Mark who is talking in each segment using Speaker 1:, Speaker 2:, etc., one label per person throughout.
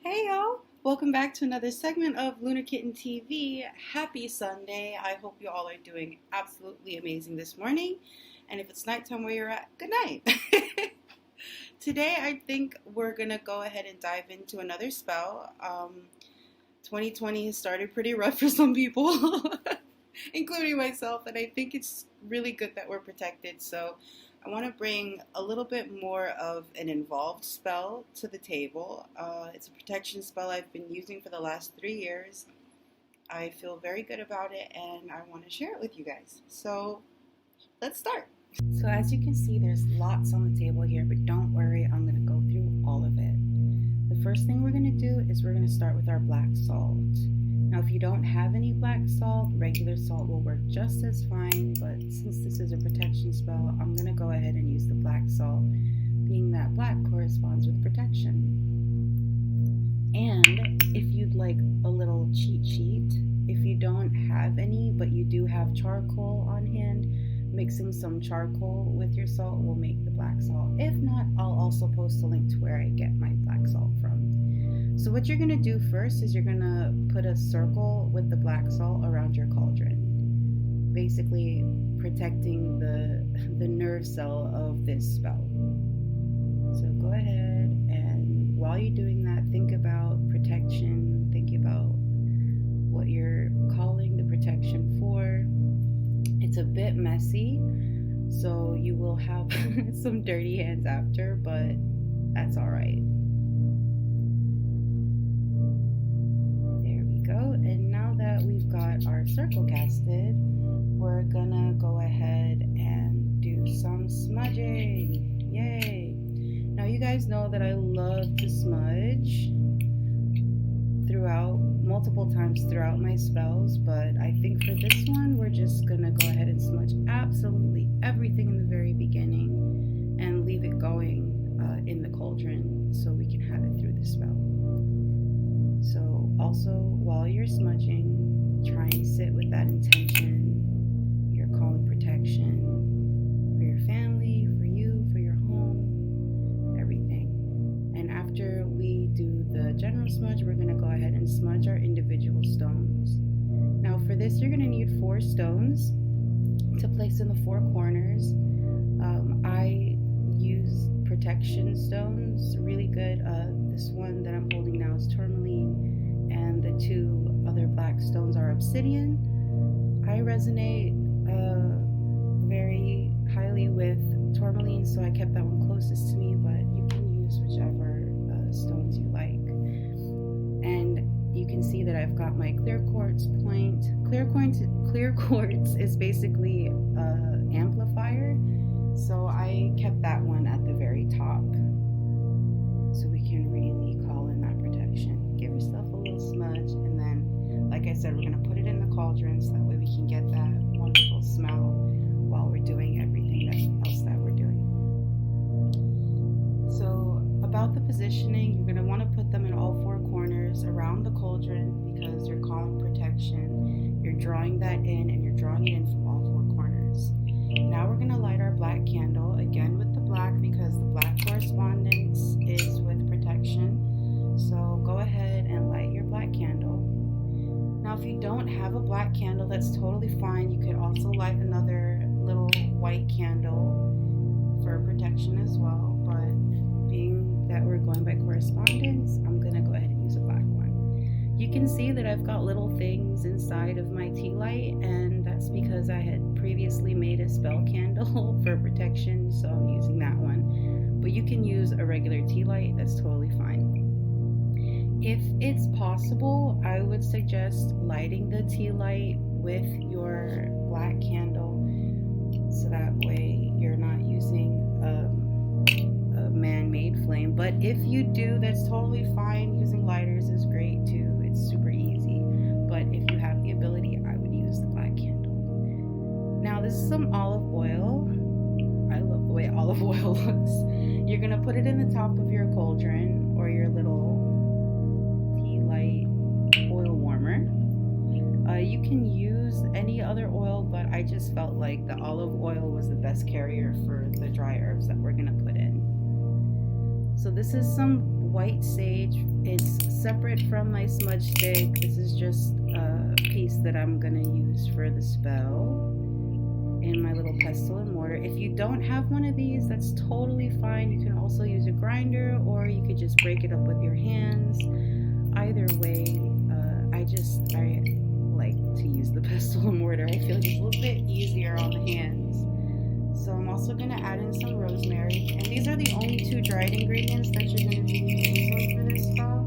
Speaker 1: Hey y'all! Welcome back to another segment of Lunar Kitten TV. Happy Sunday. I hope you all are doing absolutely amazing this morning. And if it's nighttime where you're at, good night. Today I think we're going to go ahead and dive into another spell. 2020 has started pretty rough for some people, including myself, and I think it's really good that we're protected. So I want to bring a little bit more of an involved spell to the table. It's a protection spell I've been using for the last 3 years. I feel very good about it and I want to share it with you guys. So let's start. So as you can see, there's lots on the table here, but don't worry, I'm going to go through all of it. The first thing we're going to do is we're going to start with our black salt. Now, if you don't have any black salt, regular salt will work just as fine, but since this is a protection spell, I'm going to go ahead and use the black salt, being that black corresponds with protection. And if you'd like a little cheat sheet, if you don't have any, but you do have charcoal on hand, mixing some charcoal with your salt will make the black salt. If not, I'll also post a link to where I get my black salt from. So what you're going to do first is you're going to put a circle with the black salt around your cauldron, basically protecting the nerve cell of this spell. So go ahead, and while you're doing that, think about protection, think about what you're calling the protection for. It's a bit messy, so you will have some dirty hands after, but that's all right. And now that we've got our circle casted, we're gonna go ahead and do some smudging. Yay! Now you guys know that I love to smudge multiple times throughout my spells, but I think for this one we're just gonna go ahead and smudge absolutely everything in the very beginning and leave it going in the cauldron so we can have it through the spell. So also, while you're smudging, try and sit with that intention. You're calling protection for your family, for you, for your home, everything. And after we do the general smudge, we're going to go ahead and smudge our individual stones. Now for this, you're going to need 4 stones to place in the 4 corners. I use protection stones, really good. This one that I'm holding now is tourmaline, and the 2 other black stones are obsidian. I resonate very highly with tourmaline, so I kept that one closest to me, but you can use whichever stones you like. And you can see that I've got my clear quartz point. Clear quartz is basically amplifier, so I kept that one at the very top so we can really call in that protection. Give yourself a little smudge, and then, like I said, we're going to put it in the cauldron so that way we can get that wonderful smell while we're doing everything else that we're doing. So about the positioning, you're going to want to put them in all 4 corners around the cauldron because you're calling protection. You're drawing that in, and you're drawing it in from all 4 corners. Now we're going to light our black candle, again with the black because the black correspondence is with protection. So go ahead and light your black candle. Now if you don't have a black candle, that's totally fine. You could also light another little white candle for protection as well, but being that we're going by correspondence, I'm going to go ahead and use a black one. You can see that I've got little things inside of my tea light, and that's because I had previously made a spell candle for protection, so I'm using that one. But you can use a regular tea light, that's totally fine. If it's possible, I would suggest lighting the tea light with your black candle, so that way you're not using a man-made flame. But if you do, that's totally fine. Using lighters is great too. It's super easy. But if you have the ability, I would use the black candle. Now this is some olive oil. I love the way olive oil looks. You're gonna put it in the top of your cauldron or your little tea light oil warmer. You can use any other oil, but I just felt like the olive oil was the best carrier for the dry herbs that we're gonna put in. So this is some white sage. It's separate from my smudge stick. This is just a piece that I'm gonna use for the spell in my little pestle and mortar. If you don't have one of these, that's totally fine. You can also use a grinder, or you could just break it up with your hands. Either way, I like to use the pestle and mortar. I feel like it's a little bit easier on the hands. So I'm also going to add in some rosemary, and these are the only 2 dried ingredients that you're going to be using for this spell.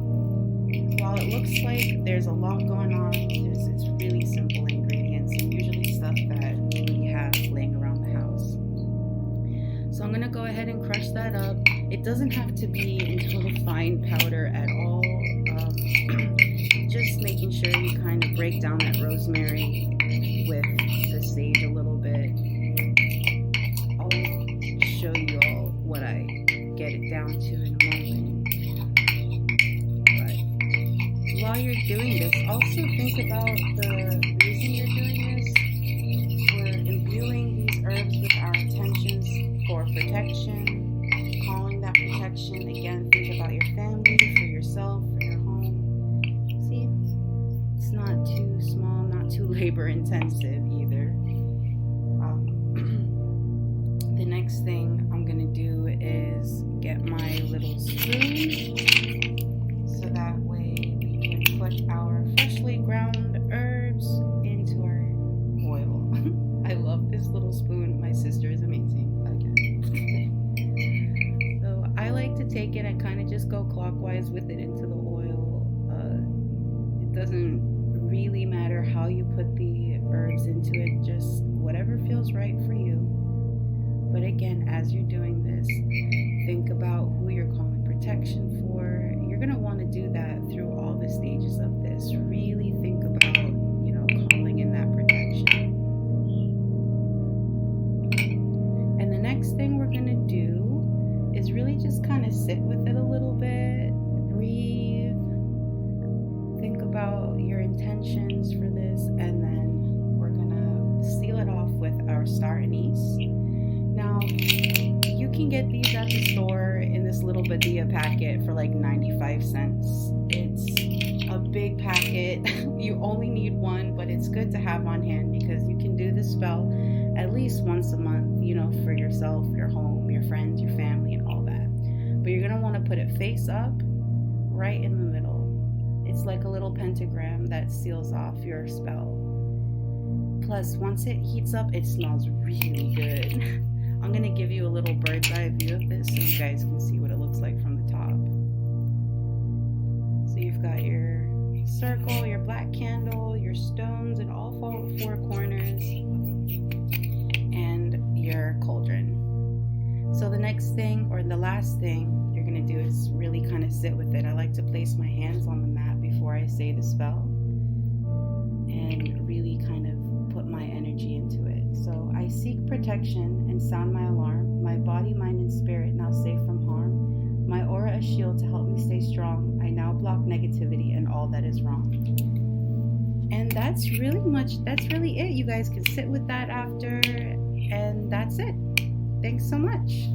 Speaker 1: While it looks like there's a lot going on, it's really simple ingredients and usually stuff that we have laying around the house. So I'm going to go ahead and crush that up. It doesn't have to be into a fine powder at all. Just making sure you kind of break down that rosemary with the sage a little bit. I'll show you all what I get it down to in a moment. But while you're doing this, also think about the reason you're doing this. We're imbuing these herbs with our intentions for protection, calling that protection. Again, think about your family, for yourself, for your home. See, it's not too small, not too labor intensive either. The next thing I'm gonna do is get my little spoon, so that way we can put our freshly ground herbs into our oil. I love this little spoon. My sister is amazing. Again. So I like to take it and kind of just go clockwise with it into the oil. It doesn't really matter how you put the herbs into it, just whatever feels right for you. But again, as you're doing this, think about who you're calling protection for. You're going to want to do that through all the stages of this. Really think about, calling in that protection. And the next thing we're going to do is really just kind of sit with it a little bit, breathe, think about your intentions for this, and then we're going to seal it off with our star anise. Now, you can get these at the store in this little Badia packet for like 95 cents. It's a big packet. You only need one, but it's good to have on hand because you can do the spell at least once a month, for yourself, your home, your friends, your family, and all that. But you're going to want to put it face up, right in the middle. It's like a little pentagram that seals off your spell. Plus, once it heats up, it smells really good. I'm going to give you a little bird's eye view of this so you guys can see what it looks like from the top. So you've got your circle, your black candle, your stones in all 4 corners, and your cauldron. So the next thing, or the last thing you're going to do is really kind of sit with it. I like to place my hands on the mat before I say the spell and really kind of put my energy into it. So I seek protection and sound my alarm. My body, mind, and spirit now safe from harm. My aura a shield to help me stay strong. I now block negativity and all that is wrong. And that's really it. You guys can sit with that after, and that's it. Thanks so much.